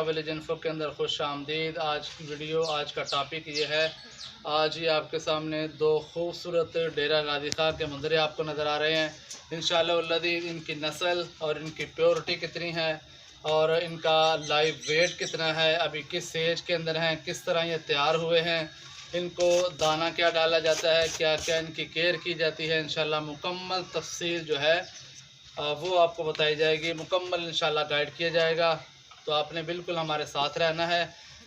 Village info के अंदर खुश आमदीद। आज का टॉपिक ये है। आज ही आपके सामने दो खूबसूरत डेरा गाजी खां के मंजरे आपको नज़र आ रहे हैं। इंशाअल्लाह इनकी नस्ल और इनकी प्योरिटी कितनी है और इनका लाइव वेट कितना है, अभी किस एज के अंदर हैं, किस तरह ये तैयार हुए हैं, इनको दाना क्या डाला जाता है, क्या क्या इनकी केयर की जाती है, इंशाअल्लाह मुकम्मल तफसील जो है वो आपको बताई जाएगी, मुकम्मल इंशाअल्लाह गाइड किया जाएगा। तो आपने बिल्कुल हमारे साथ रहना है।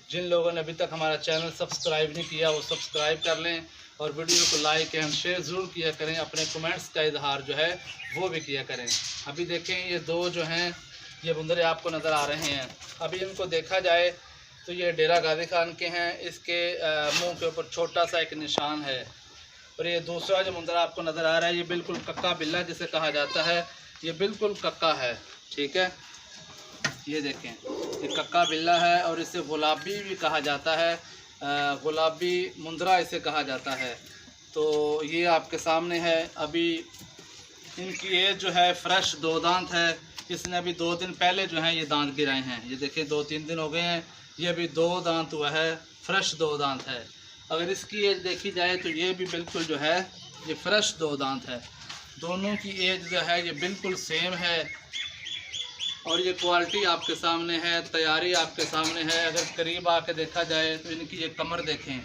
जिन लोगों ने अभी तक हमारा चैनल सब्सक्राइब नहीं किया वो सब्सक्राइब कर लें और वीडियो को लाइक एंड शेयर ज़रूर किया करें। अपने कमेंट्स का इजहार जो है वो भी किया करें। अभी देखें ये दो जो हैं ये मुंदरे आपको नज़र आ रहे हैं। अभी इनको देखा जाए तो ये डेरा गाजी खान के हैं। इसके मुंह के ऊपर छोटा सा एक निशान है और ये दूसरा जो मुंदरा आपको नज़र आ रहा है ये बिल्कुल कक्का बिल्ला जिसे कहा जाता है, ये बिल्कुल कक्का है। ठीक है, ये देखें ये कक्का बिल्ला है और इसे गुलाबी भी कहा जाता है, गुलाबी मुंदरा इसे कहा जाता है। तो ये आपके सामने है। अभी इनकी एज जो है फ्रेश 2 दांत है। इसने अभी 2 दिन पहले जो है ये दांत गिराए हैं। ये देखें 2-3 दिन हो गए हैं, ये अभी 2 दांत हुआ है, फ्रेश 2 दांत है। अगर इसकी एज देखी जाए तो ये भी बिल्कुल जो है ये फ्रेश 2 दांत है। दोनों की एज जो है ये बिल्कुल सेम है और ये क्वालिटी आपके सामने है, तैयारी आपके सामने है। अगर करीब आके देखा जाए तो इनकी ये कमर देखें,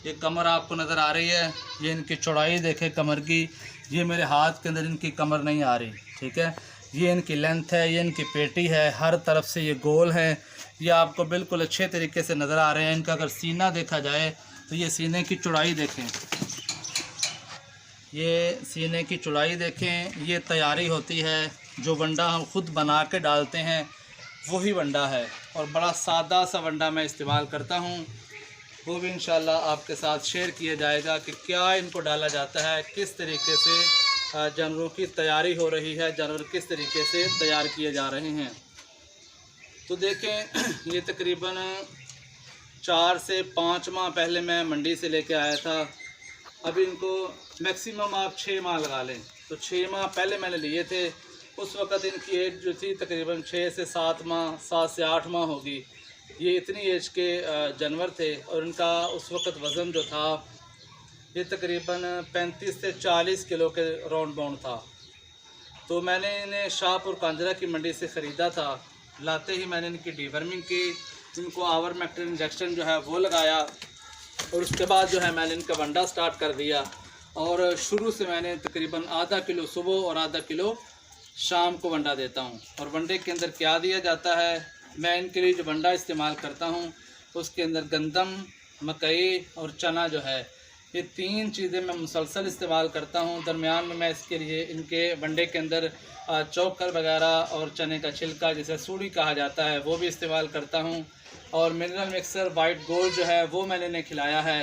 ये कमर आपको नज़र आ रही है। ये इनकी चौड़ाई देखें कमर की, ये मेरे हाथ के अंदर इनकी कमर नहीं आ रही। ठीक है, ये इनकी लेंथ है, ये इनकी पेटी है, हर तरफ से ये गोल है। ये आपको बिल्कुल अच्छे तरीके से नज़र आ रहे हैं। इनका अगर सीना देखा जाए तो ये सीने की चौड़ाई देखें, ये सीने की चौड़ाई देखें। ये तैयारी होती है, जो वंडा हम खुद बना के डालते हैं वही वंडा है और बड़ा सादा सा वंडा मैं इस्तेमाल करता हूँ। वो भी इंशाल्लाह आपके साथ शेयर किया जाएगा कि क्या इनको डाला जाता है, किस तरीके से जानवरों की तैयारी हो रही है, जानवर किस तरीके से तैयार किए जा रहे हैं। तो देखें ये तकरीबन 4 से 5 माह पहले मैं मंडी से लेके आया था। अभी इनको मैक्सिमम आप 6 माह लगा लें तो 6 माह पहले मैंने लिए थे। उस वक़्त इनकी एज जो थी तकरीबन 6 से 7 माह, 7 से 8 माह होगी। ये इतनी एज के जानवर थे और इनका उस वक़्त वज़न जो था ये तकरीबन 35 से 40 किलो के राउंड बाउंड था। तो मैंने इन्हें शाहपुर कांजरा की मंडी से ख़रीदा था। लाते ही मैंने इनकी डीवर्मिंग की, इनको आवर्मेक्टिन इंजेक्शन जो है वो लगाया और उसके बाद जो है मैंने इनका वंडा स्टार्ट कर दिया। और शुरू से मैंने तकरीबन आधा किलो सुबह और आधा किलो शाम को वंडा देता हूँ। और वंडे के अंदर क्या दिया जाता है, मैं इनके लिए जो वंडा इस्तेमाल करता हूँ उसके अंदर गंदम, मकई और चना जो है ये 3 चीज़ें मैं मुसलसल इस्तेमाल करता हूँ। दरमियान में मैं इसके लिए इनके वंडे के अंदर चोकर वगैरह और चने का छिलका जिसे सूड़ी कहा जाता है वो भी इस्तेमाल करता हूँ। और मिनरल मिक्सर वाइट गोल्ड जो है वो मैंने इन्हें खिलाया है।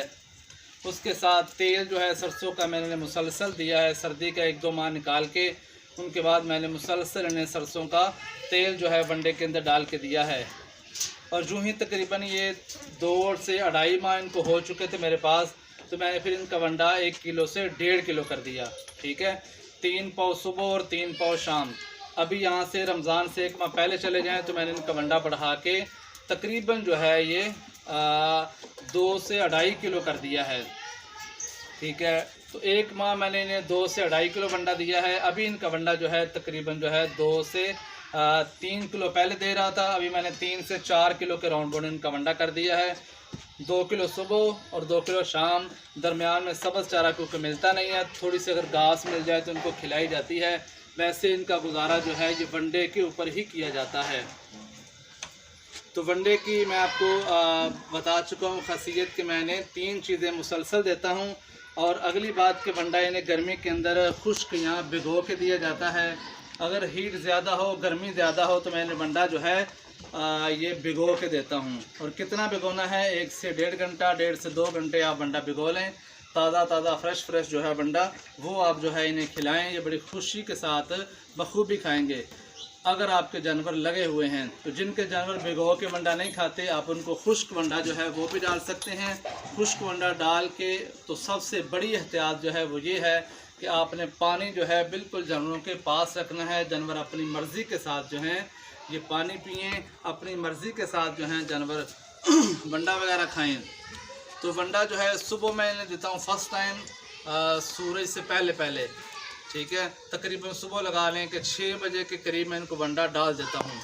उसके साथ तेल जो है सरसों का मैंने इन्हें मुसलसल दिया है। सर्दी का 1-2 माह निकाल के उनके बाद मैंने मुसलसल इन्हें सरसों का तेल जो है वंडे के अंदर डाल के दिया है। और जो ही तकरीबन ये 2 से 2.5 माह इनको हो चुके थे मेरे पास, तो मैंने फिर इनका वंडा 1 किलो से 1.5 किलो कर दिया। ठीक है, 3 पाव सुबह और 3 पाव शाम। अभी यहाँ से रमज़ान से 1 माह पहले चले जाएँ तो मैंने इनका वंडा बढ़ा के तकरीबन जो है ये 2 से 2.5 किलो कर दिया है। ठीक है, तो 1 माह मैंने इन्हें 2 से 2.5 किलो वंडा दिया है। अभी इनका वंडा जो है तकरीबन जो है 2 से 3 किलो पहले दे रहा था, अभी मैंने 3 से 4 किलो के राउंड बाउंड इनका वंडा कर दिया है। 2 किलो सुबह और 2 किलो शाम। दरमियान में सब्ज़ चारा क्योंकि मिलता नहीं है, थोड़ी सी अगर घास मिल जाए तो इनको खिलाई जाती है। वैसे इनका गुजारा जो है ये वनडे के ऊपर ही किया जाता है। तो वनडे की मैं आपको बता चुका हूँ खासियत कि मैंने 3 चीज़ें मुसलसल देता हूँ। और अगली बात कि वंडा इन्हें गर्मी के अंदर खुश्क यहाँ भिगो के दिया जाता है। अगर हीट ज़्यादा हो, गर्मी ज़्यादा हो तो मैंने वंडा जो है ये भिगो के देता हूँ। और कितना भिगोना है, 1 से 1.5 घंटा, 1.5 से 2 घंटे आप वंडा भिगो लें। ताज़ा फ्रेश जो है वंडा वो आप जो है इन्हें खिलाएं। ये बड़ी खुशी के साथ बखूबी खाएंगे। अगर आपके जानवर लगे हुए हैं तो जिनके जानवर भिगो के वंडा नहीं खाते आप उनको खुश्क वंडा जो है वो भी डाल सकते हैं। खुश्क वंडा डाल के तो सबसे बड़ी एहतियात जो है वो ये है कि आपने पानी जो है बिल्कुल जानवरों के पास रखना है। जानवर अपनी मर्ज़ी के साथ जो है ये पानी पिएं, अपनी मर्ज़ी के साथ जो है जानवर वंडा वगैरह खाएं। तो वंडा जो है सुबह मैं इन्हें देता हूँ फर्स्ट टाइम सूरज से पहले, ठीक है। तकरीबन सुबह लगा लें कि 6 बजे के करीब मैं इनको वंडा डाल देता हूँ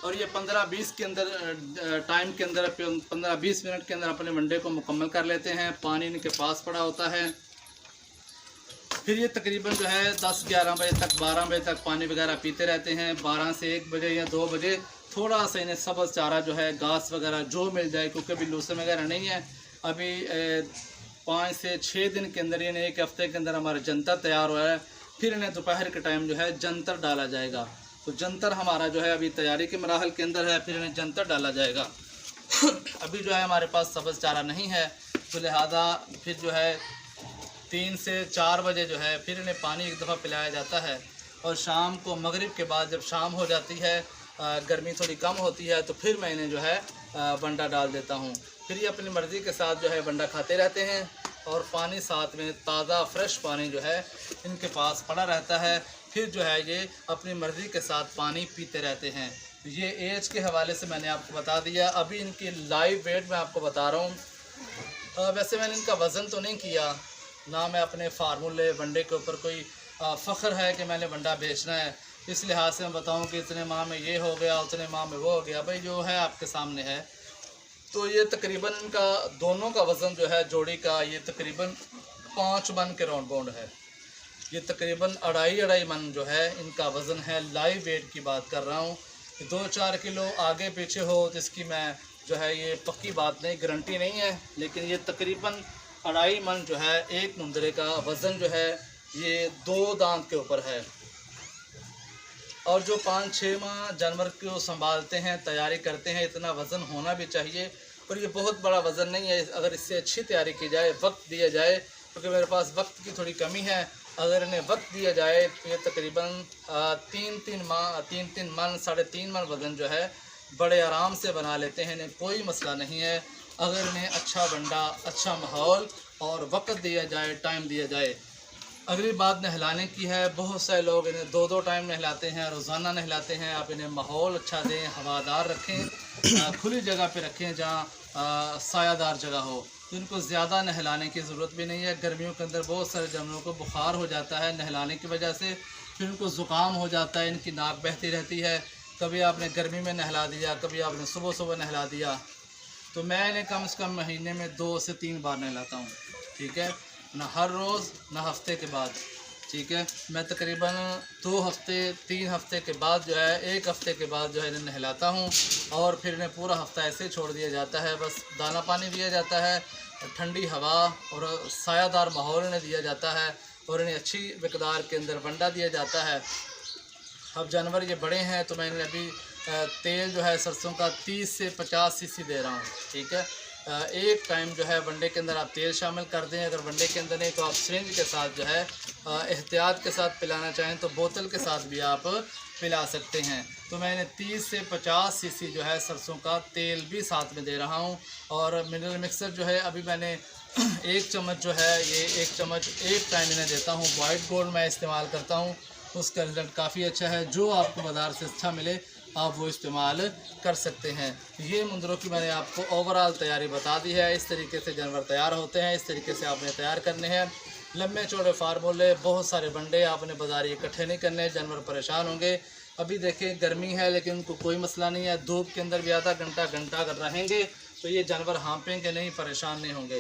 और ये 15-20 के अंदर टाइम के अंदर 15-20 मिनट के अंदर अपने वंडे को मुकम्मल कर लेते हैं। पानी इनके पास पड़ा होता है। फिर ये तकरीबन जो है 10-11 बजे तक 12 बजे तक पानी वगैरह पीते रहते हैं। 12 से 1 बजे या 2 बजे थोड़ा सा इन्हें सब्ज़ चारा जो है घास वगैरह जो मिल जाए, क्योंकि अभी लूसन वगैरह नहीं है। अभी 5 से 6 दिन के अंदर यानी 1 हफ़्ते के अंदर हमारा जंतर तैयार हुआ है। फिर इन्हें दोपहर के टाइम जो है जंतर डाला जाएगा। तो जंतर हमारा जो है अभी तैयारी के मराहल के अंदर है, फिर इन्हें जंतर डाला जाएगा। अभी जो है हमारे पास सब्ज़ चारा नहीं है, तो लिहाजा फिर जो है 3 से 4 बजे जो है फिर इन्हें पानी एक दफ़ा पिलाया जाता है। और शाम को मगरिब के बाद जब शाम हो जाती है, गर्मी थोड़ी कम होती है, तो फिर मैं इन्हें जो है वंडा डाल देता हूँ। फिर ये अपनी मर्ज़ी के साथ जो है वंडा खाते रहते हैं और पानी साथ में ताज़ा फ्रेश पानी जो है इनके पास पड़ा रहता है। फिर जो है ये अपनी मर्ज़ी के साथ पानी पीते रहते हैं। ये एज के हवाले से मैंने आपको बता दिया। अभी इनकी लाइव वेट मैं आपको बता रहा हूँ। वैसे मैंने इनका वज़न तो नहीं किया, ना मैं अपने फार्मूले वंडे के ऊपर कोई फ़ख्र है कि मैंने वंडा बेचना है, इस लिहाज से मैं बताऊँ कि इतने माह में ये हो गया, उतने माह में वो हो गया। भाई जो है आपके सामने है। तो ये तकरीबन इनका दोनों का वज़न जो है जोड़ी का ये तकरीबन 5 मन के राउंड बाउंड है। ये तकरीबन 2.5 मन जो है इनका वज़न है। लाइव वेट की बात कर रहा हूँ। 2-4 किलो आगे पीछे हो तो इसकी मैं जो है ये पक्की बात नहीं, गारंटी नहीं है, लेकिन ये तकरीबन 2.5 मन जो है एक मुंदरे का वज़न जो है ये 2 दांत के ऊपर है। और जो 5-6 माह जानवर को संभालते हैं, तैयारी करते हैं, इतना वज़न होना भी चाहिए। और ये बहुत बड़ा वज़न नहीं है अगर इससे अच्छी तैयारी की जाए, वक्त दिया जाए, क्योंकि मेरे पास वक्त की थोड़ी कमी है। अगर इन्हें वक्त दिया जाए तो ये तकरीबन 3-3 मन 3.5 मन वज़न जो है बड़े आराम से बना लेते हैं। इन्हें कोई मसला नहीं है अगर इन्हें अच्छा वंडा, अच्छा माहौल और वक्त दिया जाए, टाइम दिया जाए। अगली बात नहलाने की है। बहुत सारे लोग इन्हें 2-2 टाइम नहलाते हैं, रोज़ाना नहलाते हैं। आप इन्हें माहौल अच्छा दें, हवादार रखें, खुली जगह पे रखें जहाँ सायादार जगह हो। तो इनको ज़्यादा नहलाने की ज़रूरत भी नहीं है। गर्मियों के अंदर बहुत सारे जानवरों को बुखार हो जाता है नहलाने की वजह से, फिर उनको ज़ुकाम हो जाता है, इनकी नाक बहती रहती है। कभी आपने गर्मी में नहला दिया, कभी आपने सुबह सुबह नहला दिया। तो मैं इन्हें कम से कम महीने में 2 से 3 बार नहलाता हूँ, ठीक है ना, हर रोज़ ना हफ्ते के बाद, ठीक है। मैं तकरीबन 2 हफ्ते 3 हफ्ते के बाद जो है 1 हफ्ते के बाद जो है इन्हें नहलाता हूँ और फिर इन्हें पूरा हफ्ता ऐसे छोड़ दिया जाता है। बस दाना पानी दिया जाता है, ठंडी हवा और सायादार माहौल इन्हें दिया जाता है और इन्हें अच्छी मकदार के अंदर वंडा दिया जाता है। अब जानवर ये बड़े हैं तो मैं इन्हें अभी तेल जो है सरसों का 30 से 50 सीसी दे रहा हूँ, ठीक है। एक टाइम जो है वनडे के अंदर आप तेल शामिल कर दें। अगर वनडे के अंदर नहीं तो आप सिरिंज के साथ जो है एहतियात के साथ पिलाना चाहें तो बोतल के साथ भी आप पिला सकते हैं। तो मैंने 30 से 50 सीसी जो है सरसों का तेल भी साथ में दे रहा हूं। और मिनरल मिक्सर जो है अभी मैंने 1 चम्मच जो है ये 1 चम्मच एक टाइम इन्हें देता हूं। वाइट गोल्ड मैं इस्तेमाल करता हूं, उसका रिज़ल्ट काफ़ी अच्छा है। जो आपको बाज़ार से अच्छा मिले आप वो इस्तेमाल कर सकते हैं। ये मुंदरों की मैंने आपको ओवरऑल तैयारी बता दी है। इस तरीके से जानवर तैयार होते हैं, इस तरीके से आपने तैयार करने हैं। लंबे चौड़े फार्मूले, बहुत सारे बंडे आपने बाज़ार इकट्ठे नहीं करने, जानवर परेशान होंगे। अभी देखें गर्मी है लेकिन उनको कोई मसला नहीं है। धूप के अंदर भी आधा घंटा अगर रहेंगे तो ये जानवर हाँपेंगे नहीं, परेशान नहीं होंगे।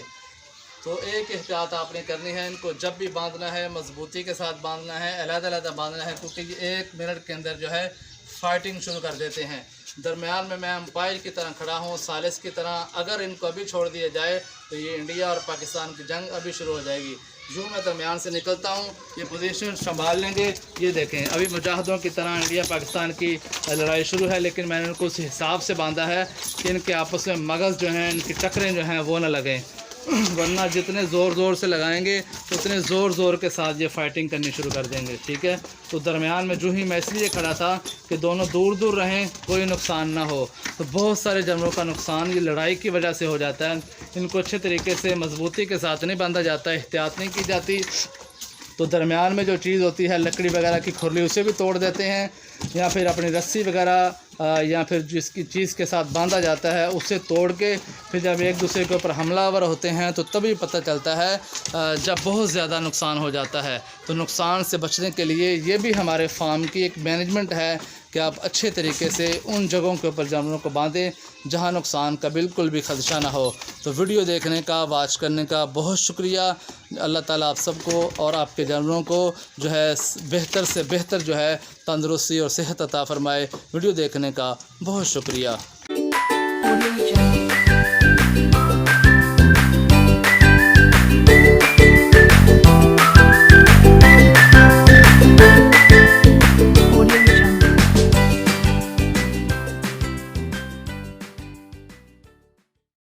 तो एक एहतियात आपने करनी है, इनको जब भी बांधना है मजबूती के साथ बांधना है, अलग-अलग बांधना है, क्योंकि ये 1 मिनट के अंदर जो है फाइटिंग शुरू कर देते हैं। दरमियान में मैं अंपायर की तरह खड़ा हूँ, सालिस की तरह। अगर इनको अभी छोड़ दिया जाए तो ये इंडिया और पाकिस्तान की जंग अभी शुरू हो जाएगी। यूँ मैं दरमियान से निकलता हूँ, ये पोजीशन संभाल लेंगे। ये देखें अभी मुजाहिदों की तरह इंडिया पाकिस्तान की लड़ाई शुरू है, लेकिन मैंने इनको उस हिसाब से बांधा है कि इनके आपस में मगज़ जो हैं, इनकी टकरें जो हैं वो ना लगें, वरना जितने ज़ोर से लगाएंगे उतने ज़ोर के साथ ये फाइटिंग करनी शुरू कर देंगे, ठीक है। तो दरमियान में जो ही मैं इसलिए खड़ा था कि दोनों दूर रहें, कोई नुकसान ना हो। तो बहुत सारे जानवरों का नुकसान ये लड़ाई की वजह से हो जाता है। इनको अच्छे तरीके से मजबूती के साथ नहीं बांधा जाता, एहतियात नहीं की जाती, तो दरमियान में जो चीज़ होती है लकड़ी वगैरह की खुरली उसे भी तोड़ देते हैं, या फिर अपनी रस्सी वगैरह या फिर जिसकी चीज़ के साथ बांधा जाता है उसे तोड़ के फिर जब एक दूसरे के ऊपर हमलावर होते हैं तो तभी पता चलता है जब बहुत ज़्यादा नुकसान हो जाता है। तो नुकसान से बचने के लिए ये भी हमारे फार्म की एक मैनेजमेंट है कि आप अच्छे तरीके से उन जगहों के ऊपर जानवरों को बांधें जहां नुकसान का बिल्कुल भी खदशा ना हो। तो वीडियो देखने का, वॉच करने का बहुत शुक्रिया। अल्लाह ताला आप सबको और आपके जानवरों को जो है बेहतर से बेहतर जो है तंदुरुस्ती और सेहत अता फ़रमाए। वीडियो देखने का बहुत शुक्रिया।